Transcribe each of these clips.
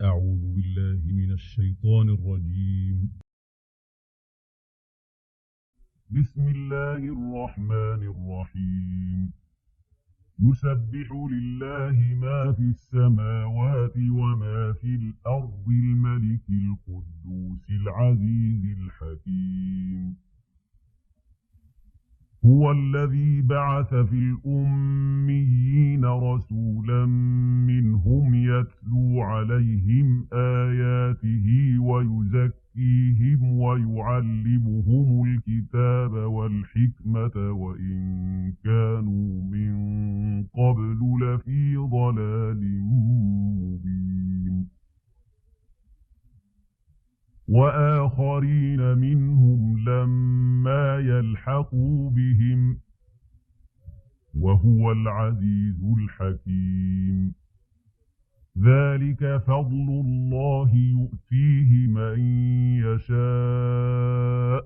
أعوذ بالله من الشيطان الرجيم. بسم الله الرحمن الرحيم. يسبح لله ما في السماوات وما في الأرض الملك القدوس العزيز الحكيم. هو الذي بعث في الأميين رسولا منهم يتلو عليهم آياته ويزكيهم ويعلمهم الكتاب والحكمة وإن كانوا من قبل لفي ضلال مبين. وآخرين منهم لما يلحقوا بهم وهو العزيز الحكيم. ذلك فضل الله يؤتيه من يشاء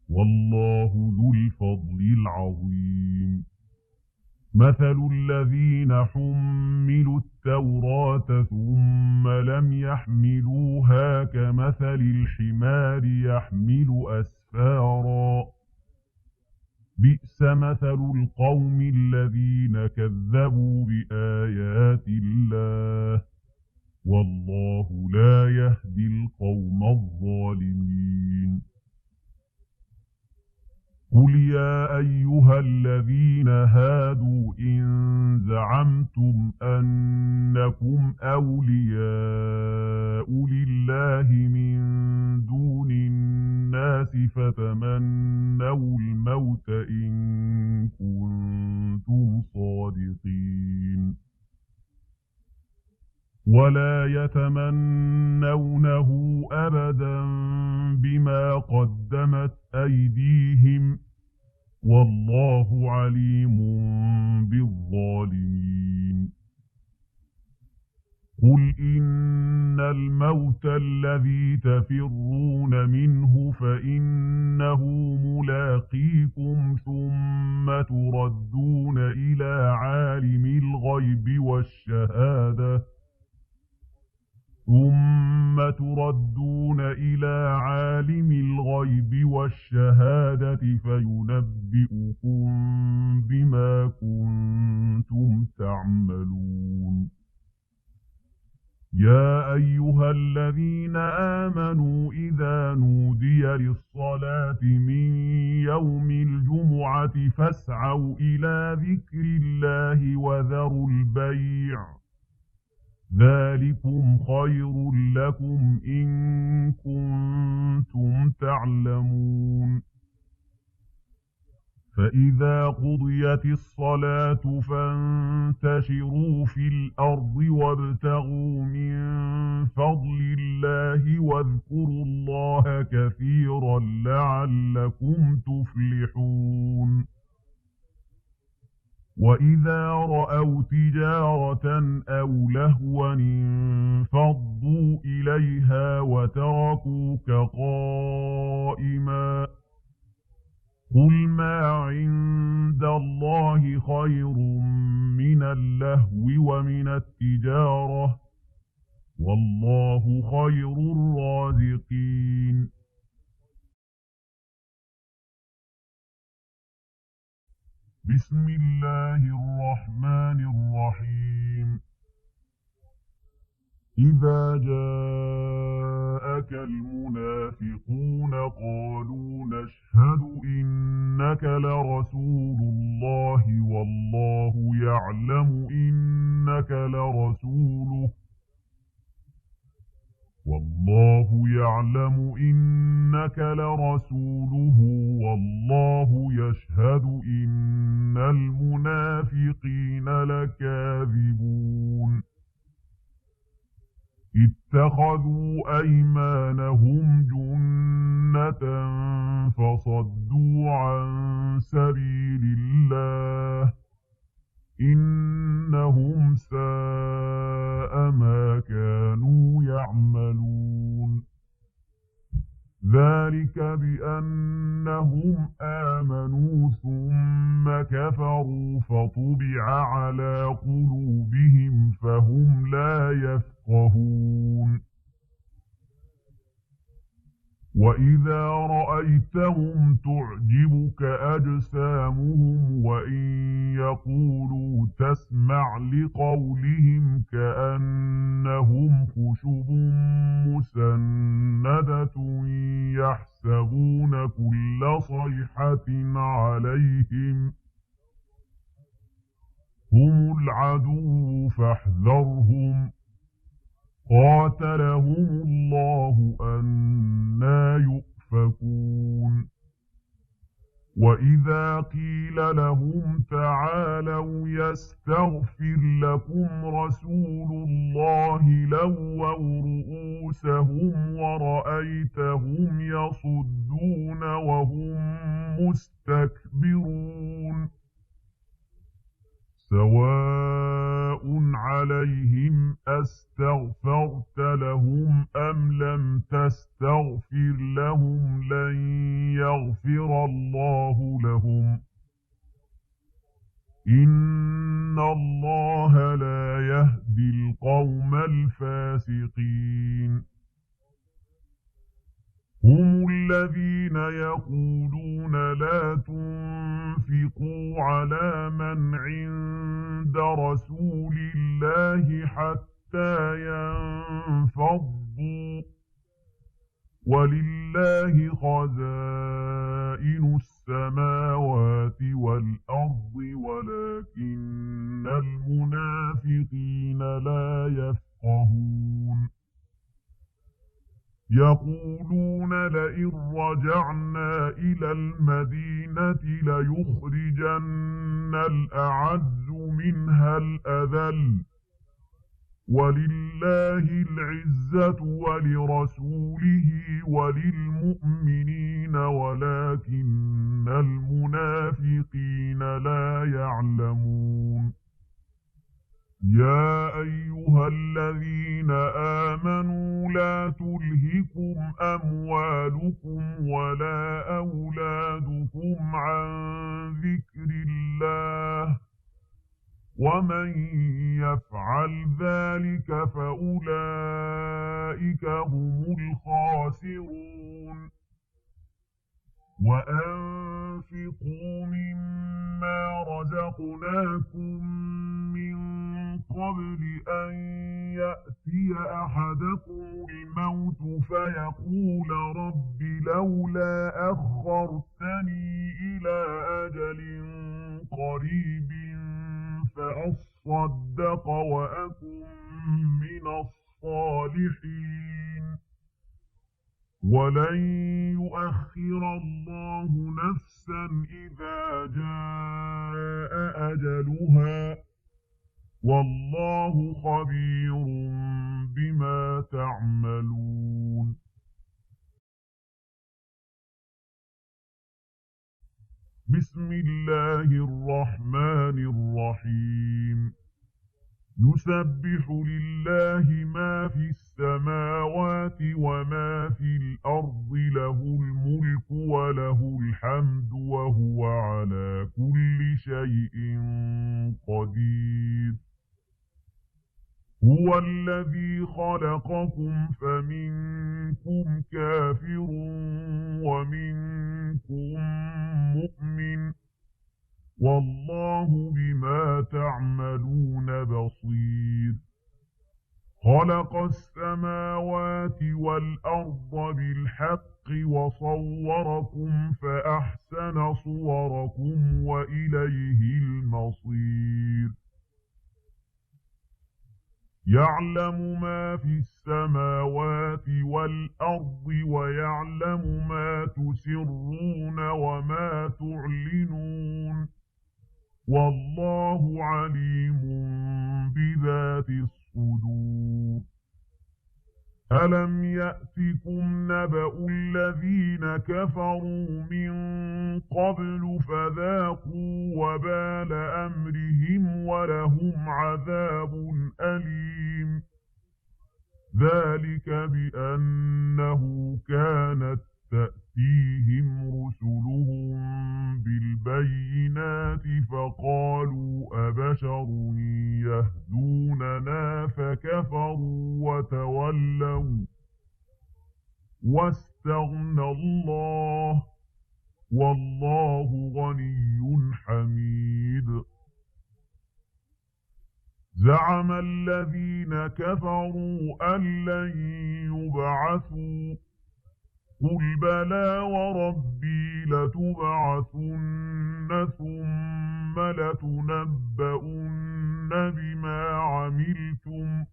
والله ذو الفضل العظيم. مثل الذين حملوا التوراة ثم لم يحملوها كمثل الحمار يحمل أسفارا بئس مثل القوم الذين كذبوا بآيات الله والله لا يهدي القوم الظالمين. قل يا أيها الذين هادوا إن زعمتم أنكم أولياء لله من دون الناس فتمنوا الموت إن كنتم صادقين ولا يتمنونه أبدا بما قدمت أيديهم والله عليم بالظالمين. قل إن الموت الذي تفرون منه فإنه ملاقيكم ثم تردون إلى عالم الغيب والشهادة فينبئكم بما كنتم تعملون. يا أيها الذين آمنوا إذا نودي للصلاة من يوم الجمعة فاسعوا إلى ذكر الله وذروا البيع ذلكم خير لكم إن كنتم تعلمون. فإذا قضيت الصلاة فانتشروا في الأرض وابتغوا من فضل الله واذكروا الله كثيرا لعلكم تفلحون. وإذا رأوا تجارة أو لهوا انفضوا إليها وتركوك قائما قل ما عند الله خير من اللهو ومن التجارة والله خير الرازقين. بسم الله الرحمن الرحيم. إذا جاءك المنافقون قالوا نشهد إنك لرسول الله والله يعلم إنك لرسوله والله يشهد إن المنافقين لكاذبون. اتخذوا أيمانهم جنة فصدوا عن سبيل الله إنهم ساء ما كانوا يعملون. ذلك بأنهم آمنوا ثم كفروا فطبع على قلوبهم فهم لا يفقهون وإذا رأيتهم تعجبك أجسامهم وإن يقولوا تسمع لقولهم كأنهم خشب مسندة يحسبون كل صيحة عليهم هم العدو فاحذرهم قاتلهم الله أنى يؤفكون وإذا قيل لهم تعالوا يستغفر لكم رسول الله لووا رؤوسهم ورأيتهم يصدون وهم مستكبرون سواء عليهم أستغفرت لهم أم لم تستغفر لهم لن يغفر الله لهم إن الله لا يهدي القوم الفاسقين هم الذين يقولون لا تنفقوا على من عند رسول الله حتى ينفضوا ولله خزائن السماوات والأرض ولكن المنافقين لا يفقهون يقولون لئن رجعنا إلى المدينة ليخرجن الأعز منها الأذل ولله العزة ولرسوله وللمؤمنين ولكن المنافقين لا يعلمون يا أيها الذين آمنوا لا تلهكم أموالكم ولا أولادكم عن ذكر الله ومن يفعل ذلك فأولئك هم الخاسرون وأنفقوا مما رزقناكم من قبل أن يأتي أحدكم الموت فيقول رب لولا أخرتني إلى أجل قريب فأصدق وأكن من الصالحين ولن يؤخر الله نفسا إذا جاء أجلها والله خبير بما تعملون بسم الله الرحمن الرحيم يسبح لله ما في السماوات وما في الأرض له الملك وله الحمد وهو على كل شيء قدير هو الذي خلقكم فمنكم كافر ومنكم مؤمن والله بما تعملون بصير خلق السماوات والأرض بالحق وصوركم فأحسن صوركم وإليه المصير يعلم ما في السماوات والأرض ويعلم ما تسرون وما تعلنون والله عليم بذات الصدور ألم يأتكم نبأ الذين كفروا من قبل فذاقوا وبال أمرهم ولهم عذاب أليم ذلك بأنه كانت بشر يهدوننا فكفروا وتولوا واستغنى الله والله غني حميد زعم الذين كفروا أن لن يبعثوا قل بلى وربي لتبعثن ثم لتنبؤن بما عملتم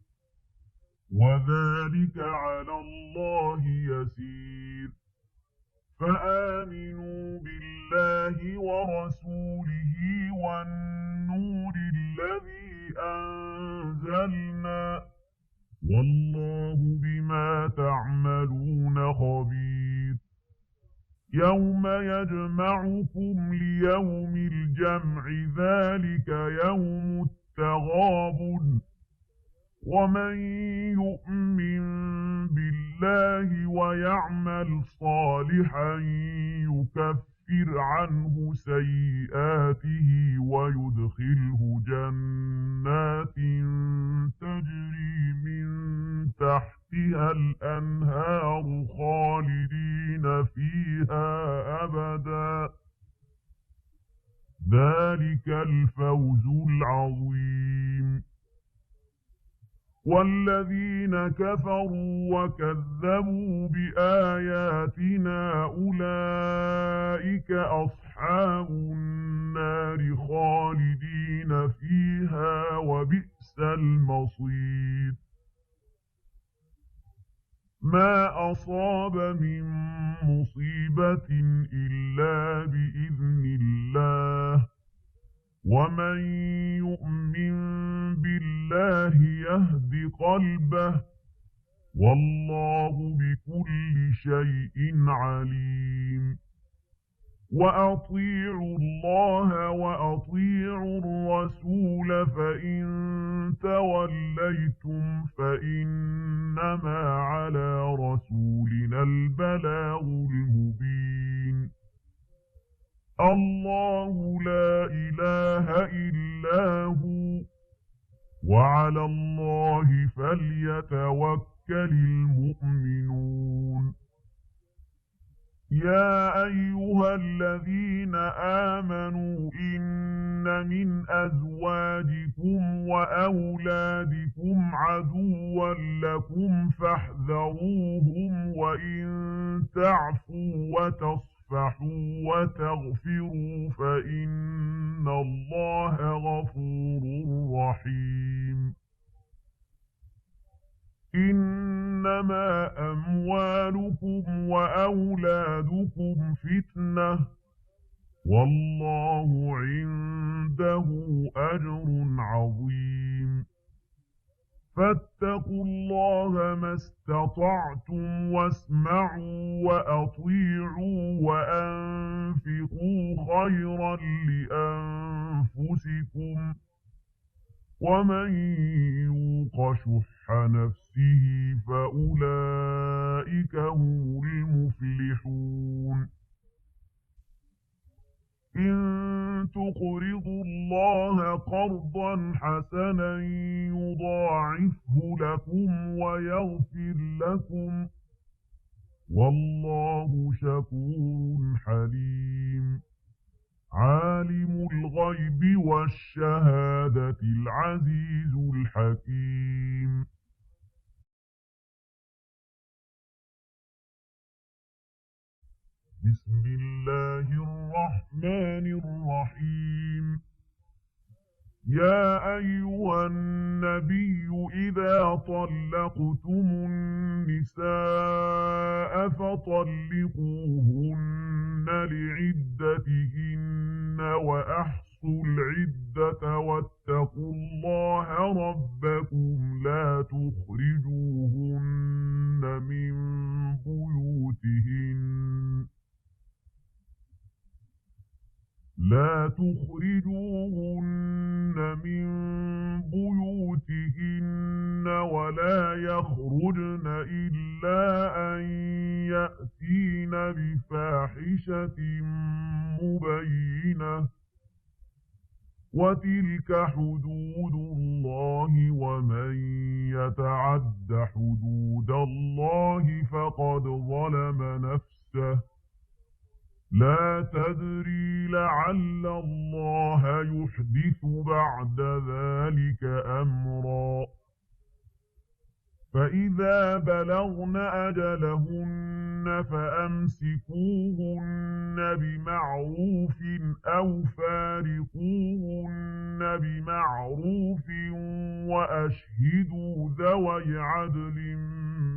وذلك على الله يسير فآمنوا بالله ورسوله والنور الذي أنزلنا والله بما تعملون خبير يوم يجمعكم ليوم الجمع ذلك يوم التغابن ومن يؤمن بالله ويعمل صالحا يكفر عنه سيئاته ويدخله جنات تجري من تحتها الأنهار خالدين فيها أبدا ذلك الفوز العظيم والذين كفروا وكذبوا بآياتنا أولئك أصحاب النار خالدين فيها وبئس المصير ما أصاب من مصيبة إلا بإذن الله ومن يؤمن بالله يهد قلبه والله بكل شيء عليم وأطيعوا الله وأطيعوا الرسول فإن توليتم فإنما على رسولنا البلاغ المبين الله لا إله إلا هو وعلى الله فليتوكل المؤمنون يا أيها الذين آمنوا إن من أزواجكم وأولادكم عدوا لكم فاحذروهم وإن تعفوا وتصفحوا وتغفروا فإن الله غفور رحيم إنما أموالكم وأولادكم فتنة والله عنده أجر عظيم فاتقوا الله ما استطعتم واسمعوا وأطيعوا وأنفقوا خيرا لأنفسكم ومن يوق شح نفسه فأولئك هم المفلحون إن تقرضوا الله قرضا حسنا يضاعفه لكم ويغفر لكم والله شكور حليم عالم الغيب والشهادة العزيز الحكيم بسم الله الرحمن الرحيم يا أيها النبي إذا طلقتم النساء فطلقوهن لعدتهن وأحصوا العدة واتقوا الله ربكم لا تخرجوهن من بيوتهن ولا يخرجن إلا أن يأتين بفاحشة مبينة وتلك حدود الله ومن يتعد حدود الله فقد ظلم نفسه لا تدري لعل الله يحدث بعد ذلك أمرا فإذا بلغن أجلهن فأمسكوهن بمعروف أو فارقوهن بمعروف وأشهدوا ذوي عدل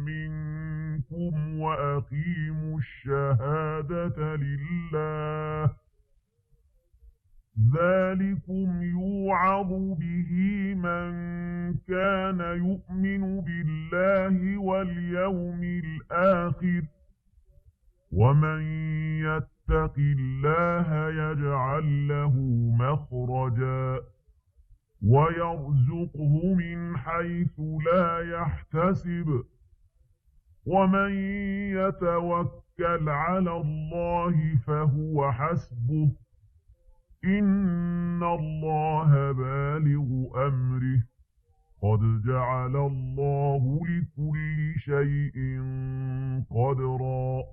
منكم وأقيموا الشهادة لله ذلكم يوعظ به من كان يؤمن بالله واليوم الآخر ومن يتق الله يجعل له مخرجا ويرزقه من حيث لا يحتسب ومن يتوكل على الله فهو حسبه إن الله بالغ أمره قد جعل الله لكل شيء قدرا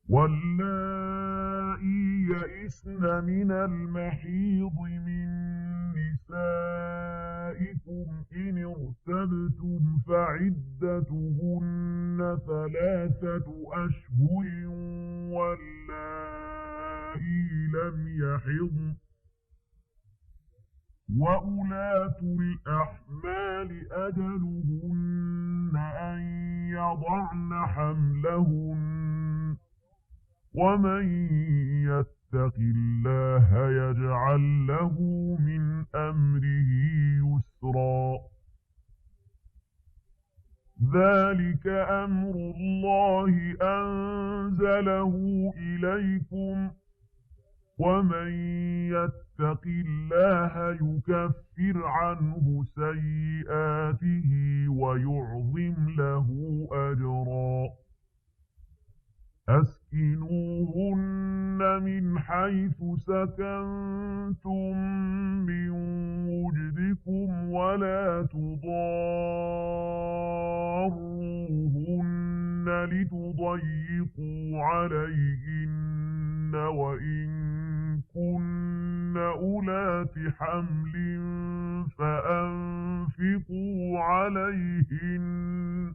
واللائي يئسن من المحيض من نسائكم إن ارتبتم فعدتهن 3 أشهر واللائي لم يحضن وأولاة الأحمال أجلهن أن يضعن حملهن ومن يتق الله يجعل له من أمره يسرا ذلك أمر الله أنزله إليكم ومن يتق الله يكفر عنه سيئاته ويعظم له أجرا أسكنوهن من حيث سكنتم من وجدكم ولا تضاروهن لتضيقوا عليهن وإن كن أولات حمل فأنفقوا عليهن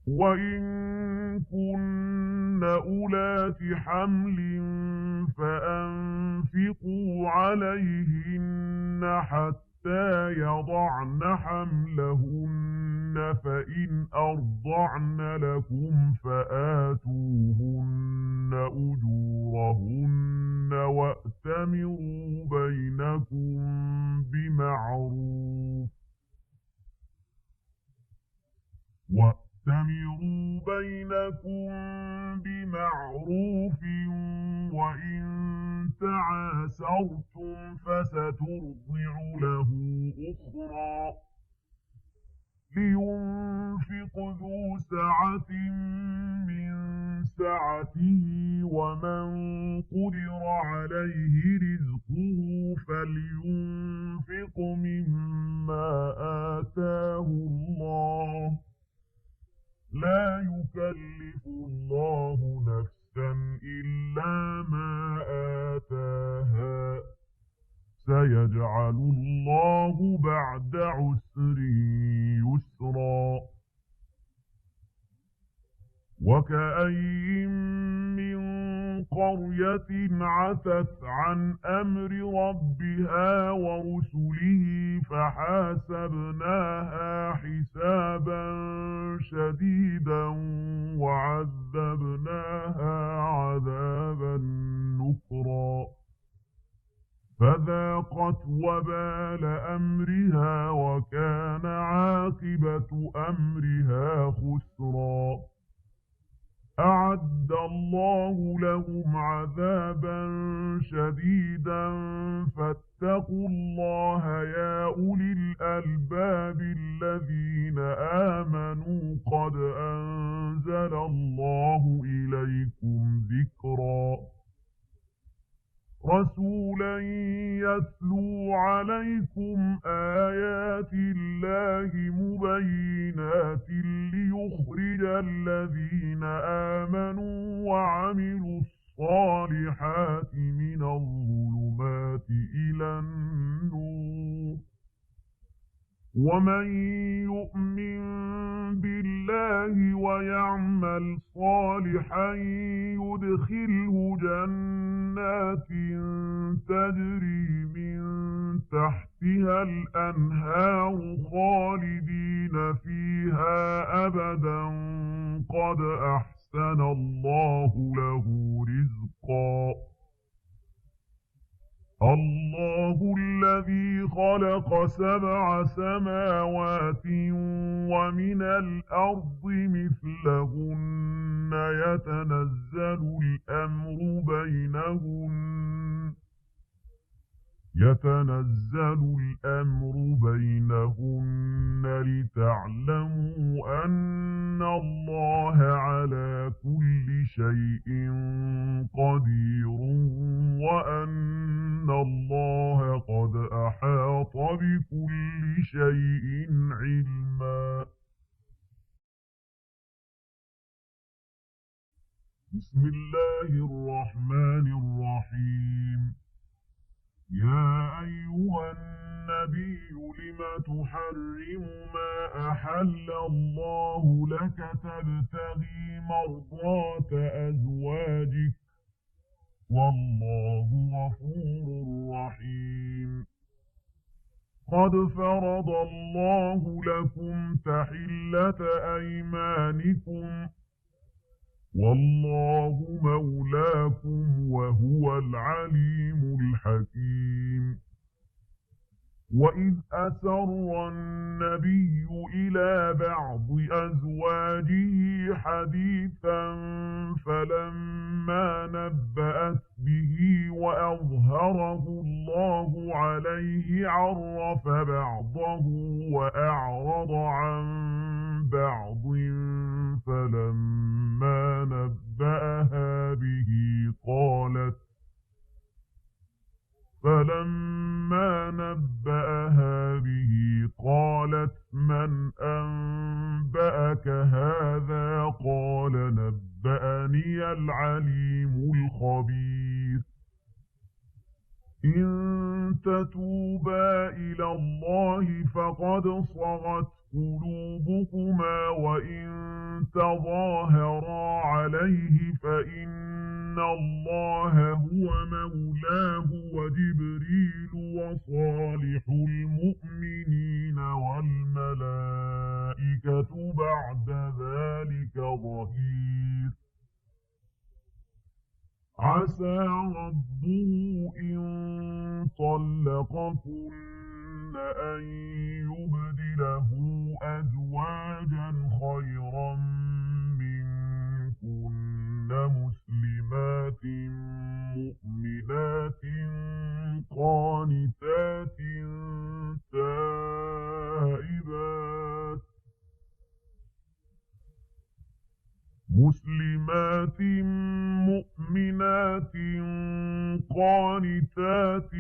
وإن كن أولات حمل فأنفقوا عليهن حتى يضعن حملهن فإن أرضعن لكم فآتوهن أجورهن وأتمروا بمعروف وإن تعاسرتم فسترضع له أخرى لينفق ذو سعة من سعته ومن قدر عليه رزقه فلينفق مما آتاه الله لا يكلف الله نفسا إلا ما آتاها سيجعل الله بعد عسر يسرا وكأين من قرية عتت عن أمر ربها ورسله فحاسبناها حسابا شديدا وعذبناها عذابا نكرا فذاقت وبال أمرها وكان عاقبة أمرها خسرا أعد الله لهم عذابا شديدا فاتقوا الله يا أولي الألباب الذين آمنوا قد أنزل الله إليكم ذكرا رسولا يتلو عليكم آيات الله مبينات ليخرج الذين آمنوا وعملوا الصالحات من الظلمات إلى النور ومن يؤمن بالله ويعمل صالحا يدخله جنات تجري من تحتها الأنهار خالدين فيها أبدا قد أحسن الله له رزقا الله الذي خلق 7 سماوات ومن الأرض مثلهن يتنزل الأمر بينهن لتعلموا أن الله على كل شيء قدير وأن الله قد أحاط بكل شيء علما. بسم الله الرحمن الرحيم. يا أيها النبي لم تحرم ما أحل الله لك تبتغي مرضات أزواجك والله غفور رحيم. قد فرض الله لكم تحلة أيمانكم والله مولاكم وهو العليم الحكيم. وإذ أسر النبي إلى بعض أزواجه حديثا فلما نبأت به وأظهره الله عليه عرف بعضه وأعرض عن بعض فلما نبأها به قالت من أنبأك هذا قال نبأني العليم الخبير. إن تتوبا إلى الله فقد صغت قلوبكما وإن تظاهرا عليه فإن الله هو مولاه وجبريل وصالح المؤمنين والملائكة بعد ذلك ظهير. عسى ربه إن طلقكن أن يبدله أزواجا خيرا منكن مسلمات مؤمنات قانتات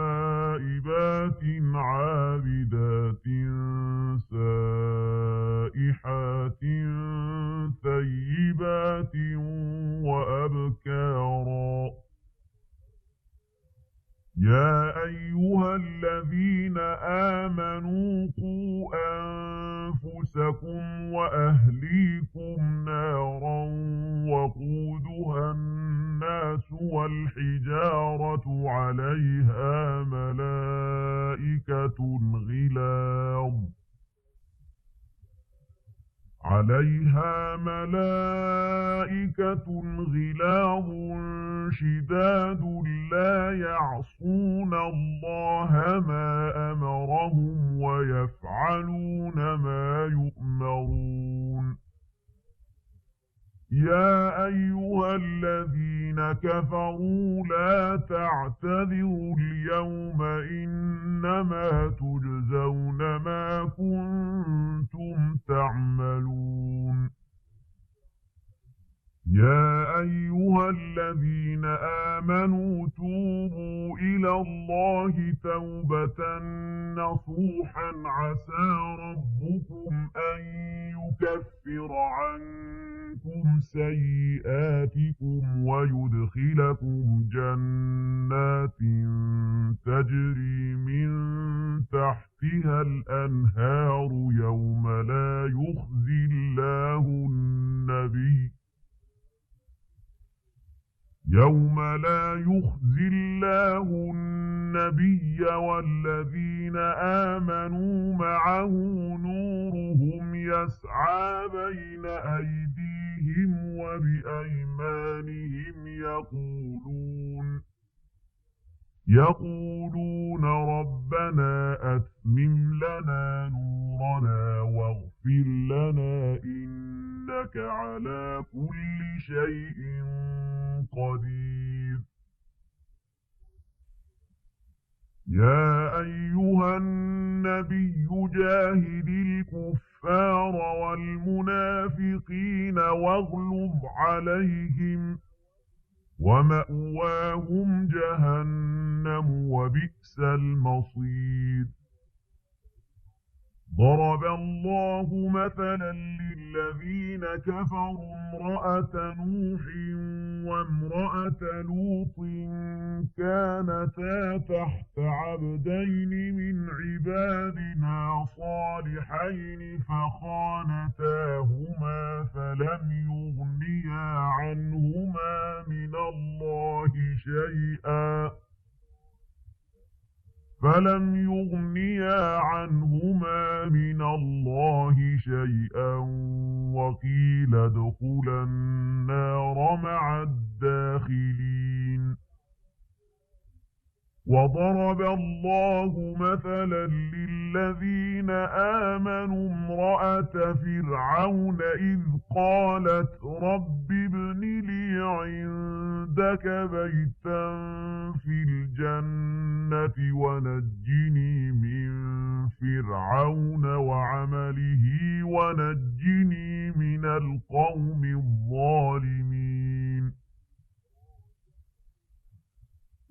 تائبات عابدات سائحات ثيبات وأبكارا. يا أيها الذين آمنوا قوا أنفسكم وأهليكم نارا وقودها الناس والحجارة عليها ملائكة غلاظ شداد لا يعصون الله ما أمرهم ويفعلون ما يؤمرون. يا أيها الذين كفروا لا تعتذروا اليوم إنما تجزون ما كنتم تعملون. يا أيها أيها الذين آمنوا توبوا إلى الله توبة نصوحا عسى ربكم أن يكفر عنكم سيئاتكم ويدخلكم جنات تجري من تحتها الأنهار يوم لا يخزي الله النبي والذين آمنوا معه نورهم يسعى بين أيديهم وبأيمانهم يقولون ربنا أتمم لنا نورنا واغفر لنا إنك على كل شيء قدير. يا أيها النبي جاهد الكفار والمنافقين واغلظ عليهم ومأواهم جهنم وبئس المصير. ضرب الله مثلا للذين كفروا امرأة نوح وامرأة لوط كانتا تحت عبدين من عبادنا صالحين فخانتاهما فلم يغنيا عنهما من الله شيئا وقيل ادخلا النار مع الداخلين. وضرب الله مثلا للذين آمنوا امرأة فرعون إذ قالت رب ابن لي عندك بيتا في الجنة ونجني من فرعون وعمله ونجني من القوم الظالمين.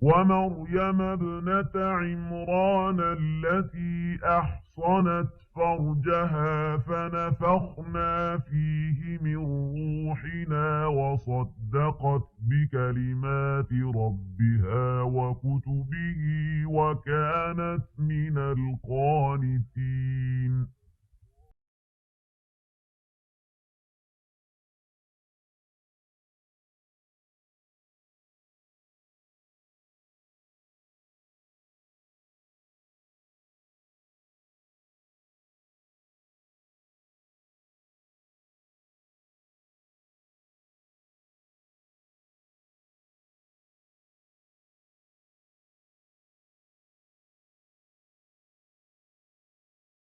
ومريم ابنة عمران التي أحصنت فرجها فنفخنا فيه من روحنا وصدقت بكلمات ربها وكتبه وكانت من القانتين.